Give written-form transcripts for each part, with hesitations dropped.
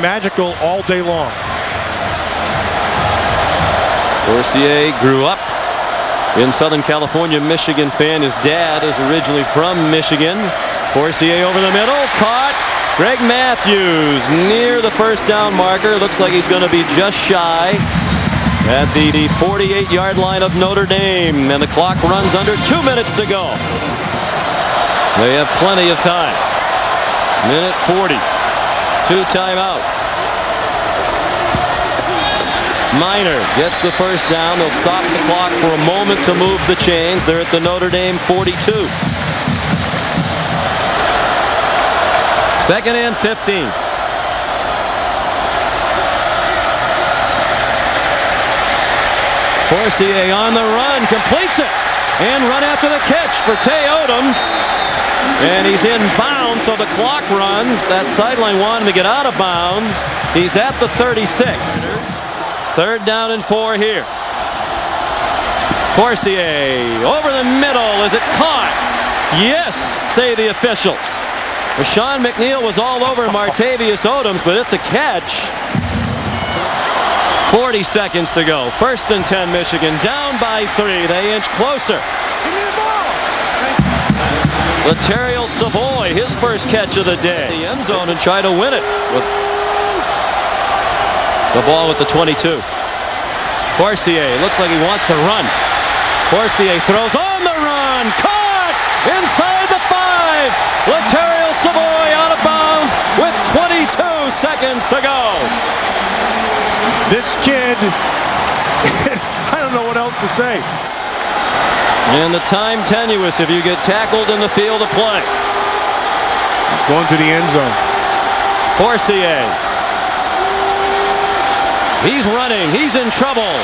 magical all day long. Forcier grew up in Southern California, Michigan fan. His dad is originally from Michigan. Forcier over the middle, caught. Greg Matthews near the first down marker. Looks like he's going to be just shy at the 48-yard line of Notre Dame, and the clock runs under 2 minutes to go. They have plenty of time. Minute 40. 2 timeouts. Minor gets the first down. They'll stop the clock for a moment to move the chains. They're at the Notre Dame 42. 2nd and 15. Forcier on the run, completes it, and run after the catch for Odoms. And he's in bounds, so the clock runs. That sideline wanted to get out of bounds. He's at the 36. 3rd down and 4 here. Forcier over the middle. Is it caught? Yes, say the officials. Sean McNeil was all over Martavious Odoms, but it's a catch. 40 seconds to go. 1st and 10 Michigan, down by 3. They inch closer. Laterial Savoy, his first catch of the day. The end zone and try to win it with the ball at the 22. Forcier looks like he wants to run. Forcier throws on the run. Caught inside the 5. Laterial Savoy out of bounds with 22 seconds to go. This kid, I don't know what else to say. And the time tenuous if you get tackled in the field of play. Going to the end zone. Forcier. He's running. He's in trouble.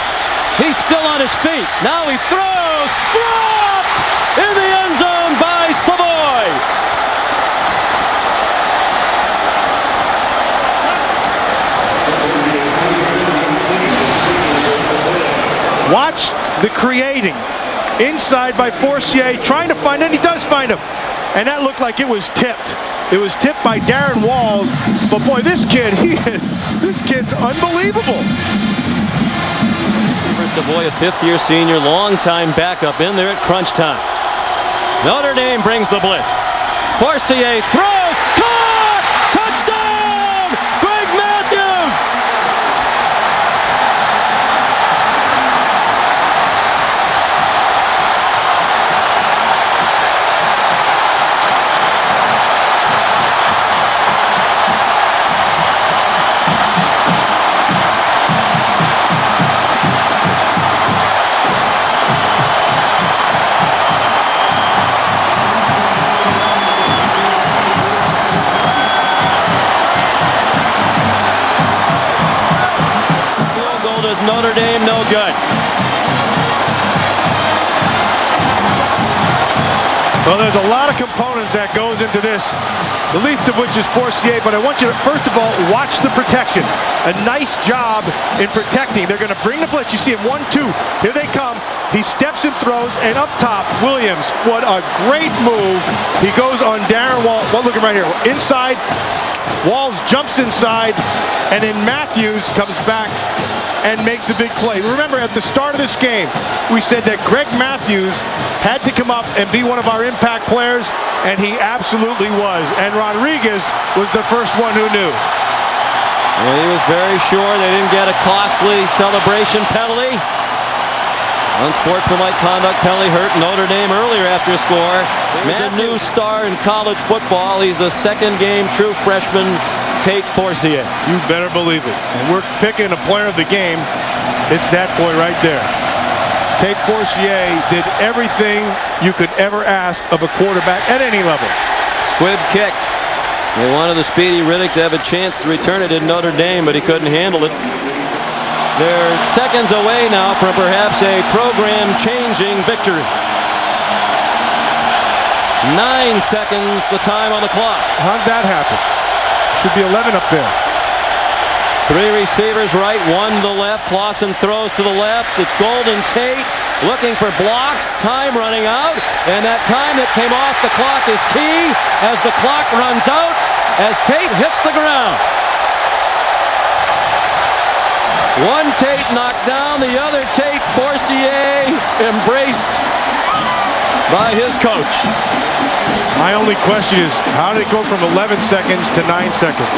He's still on his feet. Now he throws. Dropped in the end zone by Savoy. Watch the creating. Inside by Forcier, trying to find him. He does find him. And that looked like it was tipped. It was tipped by Darren Walls. But boy, this kid's unbelievable. Savoy, a 5th-year senior, long-time backup in there at crunch time. Notre Dame brings the blitz. Forcier throws. Caught! Touchdown! Greg Matthews! Notre Dame no good. Well, there's a lot of components that goes into this, the least of which is Forcier, but I want you to, first of all, watch the protection. A nice job in protecting. They're going to bring the blitz. You see him 1-2. Here they come. He steps and throws, and up top, Williams. What a great move. He goes on Darren Wall. Well, look at right here. Inside. Walls jumps inside, and then Matthews comes back and makes a big play. Remember, at the start of this game, we said that Greg Matthews had to come up and be one of our impact players, and he absolutely was. And Rodriguez was the first one who knew. Well, he was very sure they didn't get a costly celebration penalty. Unsportsmanlike conduct penalty hurt Notre Dame earlier after a score. He's a new star in college football. He's a second-game true freshman, Tate Forcier. You better believe it. And we're picking a player of the game. It's that boy right there. Tate Forcier did everything you could ever ask of a quarterback at any level. Squib kick. They wanted the speedy Riddick to have a chance to return it in Notre Dame, but he couldn't handle it. They're seconds away now from perhaps a program-changing victory. 9 seconds, the time on the clock. How'd that happen? Should be 11 up there. 3 receivers right, 1 to the left. Clausen throws to the left. It's Golden Tate looking for blocks. Time running out. And that time that came off the clock is key as the clock runs out as Tate hits the ground. One Tate knocked down, the other Tate. Forcier embraced by his coach. My only question is, how did it go from 11 seconds to 9 seconds?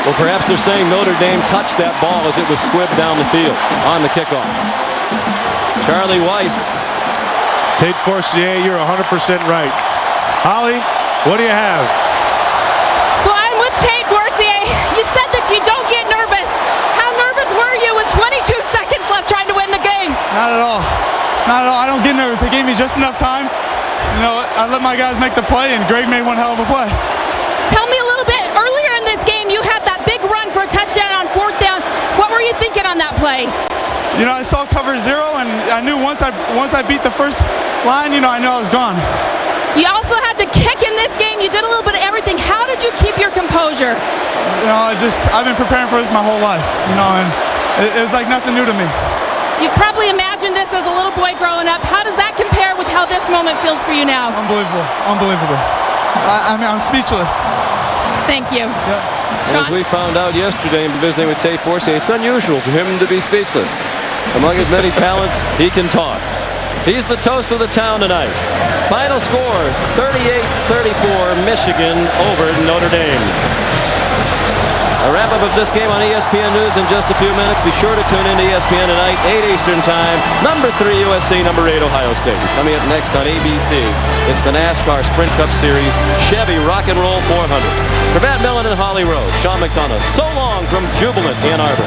Well, perhaps they're saying Notre Dame touched that ball as it was squibbed down the field on the kickoff. Charlie Weiss. Tate Forcier, you're 100% right. Holly, what do you have? Well, I'm with Tate Forcier. You said that you don't get nervous. How nervous were you with 22 seconds left trying to win the game? Not at all. Not at all. I don't get nervous. They gave me just enough time. You know, I let my guys make the play, and Greg made one hell of a play. Tell me a little bit. Earlier in this game, you had that big run for a touchdown on 4th down. What were you thinking on that play? You know, I saw cover 0, and I knew once I beat the first line, you know, I knew I was gone. You also had to kick in this game. You did a little bit of everything. How did you keep your composure? You know, I've been preparing for this my whole life, you know, and it was like nothing new to me. You've probably imagined this as a little boy growing up. How does that compare with how this moment feels for you now? Unbelievable. Unbelievable. I mean, I'm speechless. Thank you. Yeah. As we found out yesterday in visiting with Tate Forcier, it's unusual for him to be speechless. Among his many talents, he can talk. He's the toast of the town tonight. Final score, 38-34, Michigan over Notre Dame. A wrap-up of this game on ESPN News in just a few minutes. Be sure to tune in to ESPN tonight, 8 Eastern Time. Number 3 USC, number 8 Ohio State. Coming up next on ABC, it's the NASCAR Sprint Cup Series Chevy Rock and Roll 400. For Matt Millen and Holly Rose, Sean McDonough, so long from jubilant Ann Arbor.